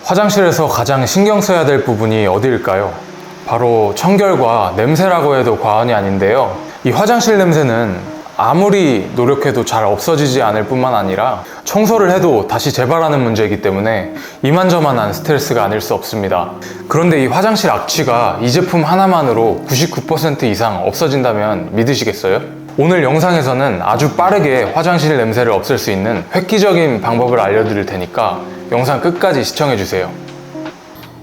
화장실에서 가장 신경 써야 될 부분이 어디일까요? 바로 청결과 냄새라고 해도 과언이 아닌데요. 이 화장실 냄새는 아무리 노력해도 잘 없어지지 않을 뿐만 아니라 청소를 해도 다시 재발하는 문제이기 때문에 이만저만한 스트레스가 아닐 수 없습니다. 그런데 이 화장실 악취가 이 제품 하나만으로 99% 이상 없어진다면 믿으시겠어요? 오늘 영상에서는 아주 빠르게 화장실 냄새를 없앨 수 있는 획기적인 방법을 알려드릴 테니까 영상 끝까지 시청해주세요.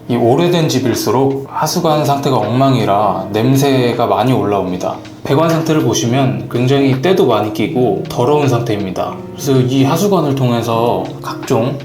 이 오래된 집일수록 하수관 상태가 엉망이라 냄새가 많이 올라옵니다. 배관 상태를 보시면 굉장히 때도 많이 끼고 더러운 상태입니다. 그래서 이 하수관을 통해서 각종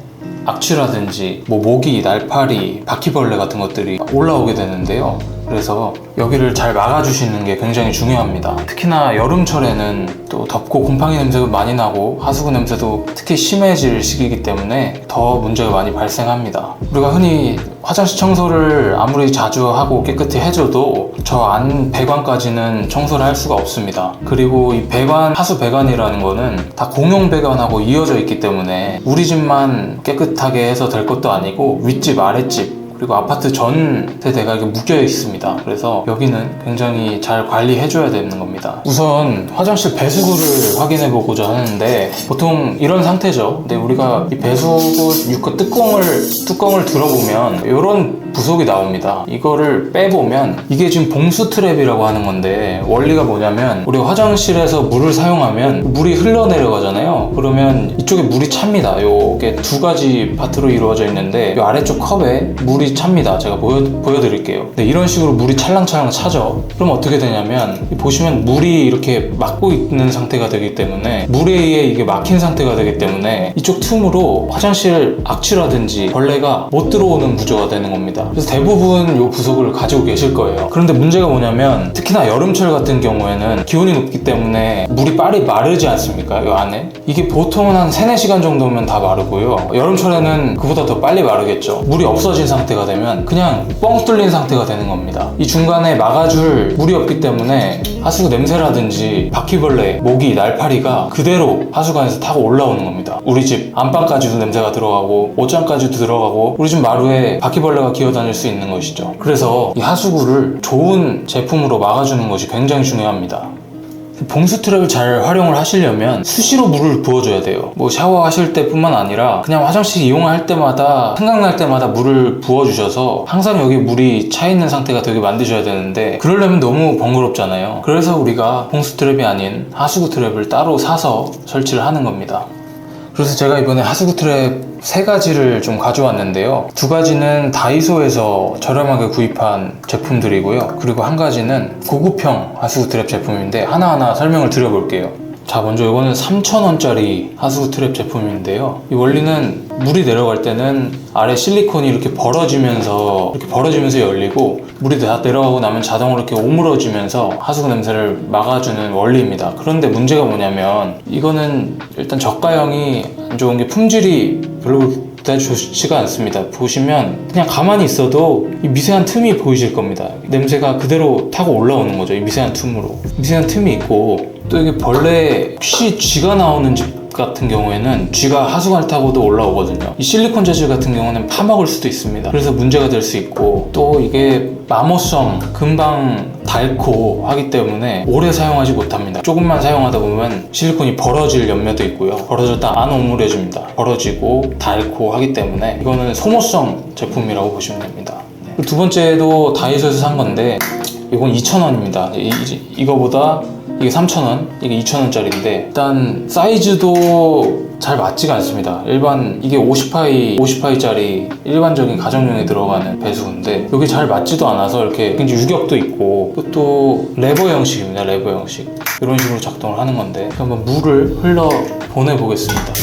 악취라든지 모기, 날파리, 바퀴벌레 같은 것들이 올라오게 되는데요. 그래서 여기를 잘 막아주시는 게 굉장히 중요합니다. 특히나 여름철에는 또 덥고 곰팡이 냄새가 많이 나고 하수구 냄새도 특히 심해질 시기이기 때문에 더 문제가 많이 발생합니다. 우리가 흔히 화장실 청소를 아무리 자주 하고 깨끗이 해줘도 저 안 배관까지는 청소를 할 수가 없습니다. 그리고 이 배관, 하수 배관이라는 거는 다 공용 배관하고 이어져 있기 때문에 우리 집만 깨끗하게 해서 될 것도 아니고 윗집, 아랫집 그리고 아파트 전 세대가 이렇게 묶여 있습니다. 그래서 여기는 굉장히 잘 관리해줘야 되는 겁니다. 우선 화장실 배수구를 확인해 보고자 하는데 보통 이런 상태죠. 근데 우리가 이 배수구 육가 뚜껑을 들어보면 이런 부속이 나옵니다. 이거를 빼보면 이게 지금 봉수 트랩이라고 하는 건데 원리가 뭐냐면 우리 화장실에서 물을 사용하면 물이 흘러내려가잖아요. 그러면 이쪽에 물이 찹니다. 이게 두 가지 파트로 이루어져 있는데 이 아래쪽 컵에 물이 찹니다. 제가 보여드릴게요. 근데 이런 식으로 물이 찰랑찰랑 차죠. 그럼 어떻게 되냐면 보시면 물이 이렇게 막고 있는 상태가 되기 때문에 물에 의해 이게 막힌 상태가 되기 때문에 이쪽 틈으로 화장실 악취라든지 벌레가 못 들어오는 구조가 되는 겁니다. 그래서 대부분 이 부속을 가지고 계실 거예요. 그런데 문제가 뭐냐면 특히나 여름철 같은 경우에는 기온이 높기 때문에 물이 빨리 마르지 않습니까? 이 안에 이게 보통은 한 3-4시간 정도면 다 마르고요. 여름철에는 그보다 더 빨리 마르겠죠. 물이 없어진 상태가 되면 그냥 뻥 뚫린 상태가 되는 겁니다. 이 중간에 막아줄 물이 없기 때문에 하수구 냄새라든지 바퀴벌레, 모기, 날파리가 그대로 하수관에서 타고 올라오는 겁니다. 우리 집 안방까지도 냄새가 들어가고 옷장까지도 들어가고 우리 집 마루에 바퀴벌레가 기어다닐 수 있는 것이죠. 그래서 이 하수구를 좋은 제품으로 막아주는 것이 굉장히 중요합니다. 봉수 트랩을 잘 활용을 하시려면 수시로 물을 부어줘야 돼요. 샤워하실 때뿐만 아니라 그냥 화장실 이용할 때마다 생각날 때마다 물을 부어주셔서 항상 여기 물이 차 있는 상태가 되게 만드셔야 되는데 그러려면 너무 번거롭잖아요. 그래서 우리가 봉수 트랩이 아닌 하수구 트랩을 따로 사서 설치를 하는 겁니다. 그래서 제가 이번에 하수구 트랩 3가지를 좀 가져왔는데요. 2가지는 다이소에서 저렴하게 구입한 제품들이고요. 그리고 1가지는 고급형 하수구 트랩 제품인데 하나하나 설명을 드려볼게요. 자, 먼저 이거는 3,000원짜리 하수구 트랩 제품인데요. 이 원리는 물이 내려갈 때는 아래 실리콘이 이렇게 벌어지면서 열리고 물이 다 내려가고 나면 자동으로 이렇게 오므러지면서 하수구 냄새를 막아주는 원리입니다. 그런데 문제가 뭐냐면 이거는 일단 저가형이 안 좋은 게 품질이 별로 그다지 좋지가 않습니다. 보시면 그냥 가만히 있어도 이 미세한 틈이 보이실 겁니다. 냄새가 그대로 타고 올라오는 거죠. 이 미세한 틈으로. 미세한 틈이 있고 또 이게 벌레 쥐가 나오는 집 같은 경우에는 쥐가 하수관을 타고도 올라오거든요. 이 실리콘 재질 같은 경우는 파먹을 수도 있습니다. 그래서 문제가 될 수 있고 또 이게 마모성 금방 닳고 하기 때문에 오래 사용하지 못합니다. 조금만 사용하다 보면 실리콘이 벌어질 염려도 있고요. 벌어졌다 안 오므려집니다. 벌어지고 닳고 하기 때문에 이거는 소모성 제품이라고 보시면 됩니다. 네. 두 번째도 다이소에서 산 건데 이건 2,000원입니다. 이거보다 이게 3,000원, 이게 2,000원짜리인데 일단 사이즈도 잘 맞지가 않습니다. 이게 50파이짜리 일반적인 가정용에 들어가는 배수구인데 여기 잘 맞지도 않아서 이렇게 굉장히 유격도 있고 또 레버 형식입니다. 레버 형식 이런 식으로 작동을 하는 건데 한번 물을 흘러 보내보겠습니다.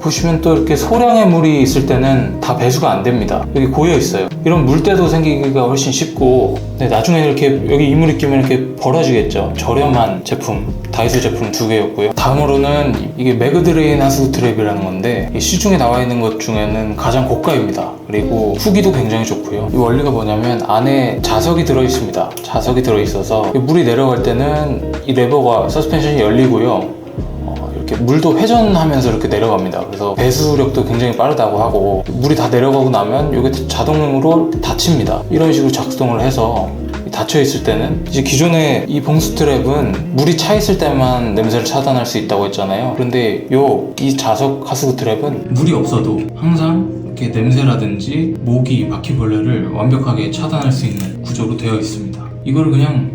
보시면 또 이렇게 소량의 물이 있을 때는 다 배수가 안 됩니다. 여기 고여 있어요. 이런 물때도 생기기가 훨씬 쉽고 나중에 이렇게 여기 이물이 끼면 이렇게 벌어지겠죠. 저렴한 제품 다이소 제품 2개였고요. 다음으로는 이게 매그드레인 하수구 트랩이라는 건데 시중에 나와 있는 것 중에는 가장 고가입니다. 그리고 후기도 굉장히 좋고요. 이 원리가 뭐냐면 안에 자석이 들어있습니다. 자석이 들어있어서 물이 내려갈 때는 이 레버가 서스펜션이 열리고요. 이렇게 물도 회전하면서 이렇게 내려갑니다. 그래서 배수력도 굉장히 빠르다고 하고, 물이 다 내려가고 나면 이게 자동으로 닫힙니다. 이런 식으로 작동을 해서 닫혀 있을 때는, 이제 기존에 이 봉수 트랩은 물이 차 있을 때만 냄새를 차단할 수 있다고 했잖아요. 그런데 이 자석 하수구 트랩은 물이 없어도 항상 이렇게 냄새라든지 모기, 바퀴벌레를 완벽하게 차단할 수 있는 구조로 되어 있습니다. 이거를 그냥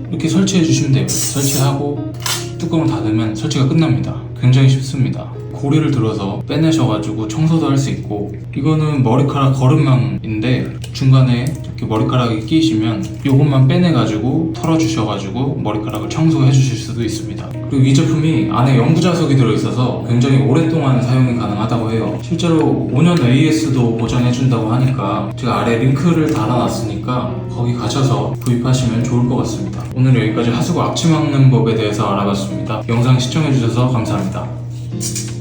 이렇게 설치해 주시면 돼요. 설치하고 뚜껑을 닫으면 설치가 끝납니다. 굉장히 쉽습니다. 고리를 들어서 빼내셔가지고 청소도 할 수 있고, 이거는 머리카락 거름망인데 중간에 이렇게 머리카락이 끼시면 이것만 빼내가지고 털어주셔가지고 머리카락을 청소해 주실 수도 있습니다. 그리고 이 제품이 안에 영구자석이 들어있어서 굉장히 오랫동안 사용이 가능하다고 해요. 실제로 5년 AS도 보장해준다고 하니까 제가 아래 링크를 달아놨으니까 거기 가셔서 구입하시면 좋을 것 같습니다. 오늘 여기까지 하수구 악취 막는 법에 대해서 알아봤습니다. 영상 시청해주셔서 감사합니다.